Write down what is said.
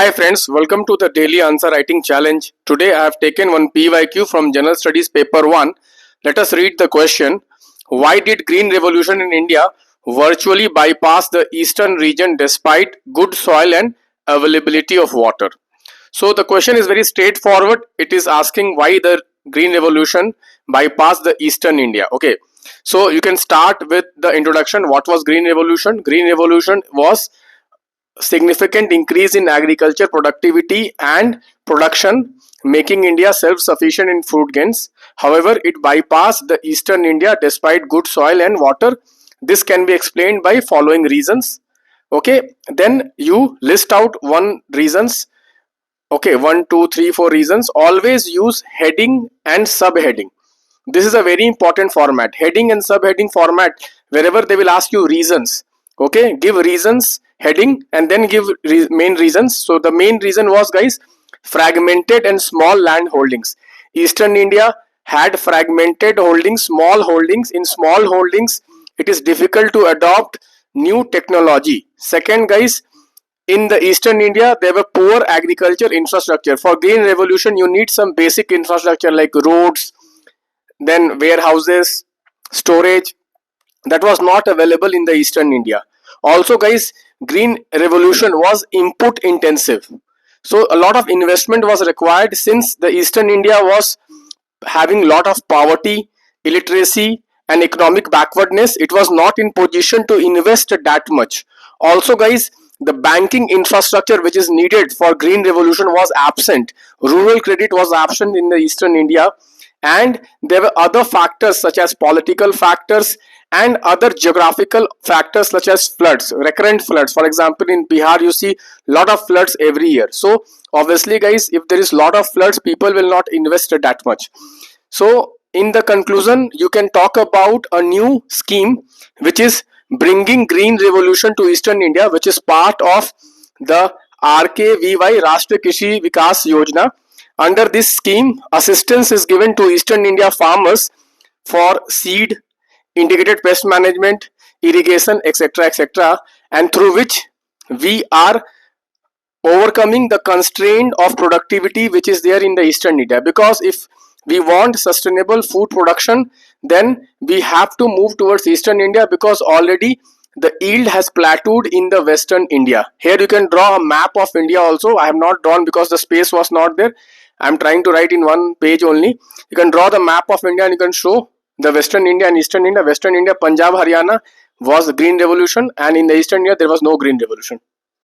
Hi friends, welcome to the daily answer writing challenge. Today I have taken one PYQ from General Studies paper 1. Let us read the question. Why did Green Revolution in India virtually bypass the eastern region despite good soil and availability of water? So the question is very straightforward. It is asking why the Green Revolution bypassed the eastern India. Okay. So you can start with the introduction. What was Green Revolution? Green Revolution was significant increase in agriculture productivity and production, making India self-sufficient in food grains. However, it bypassed the eastern India despite good soil and water. This can be explained by following reasons. Okay, then you list out one reasons. Okay, 1, 2, 3, 4 reasons. Always use heading and subheading. This is a very important format. Heading and subheading format. Wherever they will ask you reasons, okay, give reasons, heading, and then give main reasons. So the main reason was, guys, fragmented and small land holdings. Eastern India had fragmented holdings, small holdings. In small holdings, it is difficult to adopt new technology. Second, guys, in the eastern India, there were poor agriculture infrastructure. For Green Revolution, you need some basic infrastructure like roads, then warehouses, storage, that was not available in the eastern India. Also, guys, Green Revolution was input intensive, so a lot of investment was required. Since the eastern India was having lot of poverty, illiteracy and economic backwardness, it was not in position to invest that much. Also, guys, the banking infrastructure which is needed for Green Revolution was absent. Rural credit was absent in the eastern India, and there were other factors such as political factors and other geographical factors such as floods, recurrent floods. For example, in Bihar you see lot of floods every year. So obviously, guys, if there is lot of floods, people will not invest that much. So in the conclusion, you can talk about a new scheme which is bringing Green Revolution to eastern India, which is part of the RKVY, Rashtriya Krishi Vikas Yojana. Under this scheme, assistance is given to eastern India farmers for seed, integrated pest management, irrigation, etc., etc., and through which we are overcoming the constraint of productivity which is there in the eastern India. Because if we want sustainable food production, then we have to move towards eastern India, because already the yield has plateaued in the western India. Here you can draw a map of India also. I have not drawn because the space was not there. I am trying to write in one page only. You can draw the map of India and you can show the western India and eastern India. Western India, Punjab, Haryana was the Green Revolution, and in the eastern India there was no Green Revolution.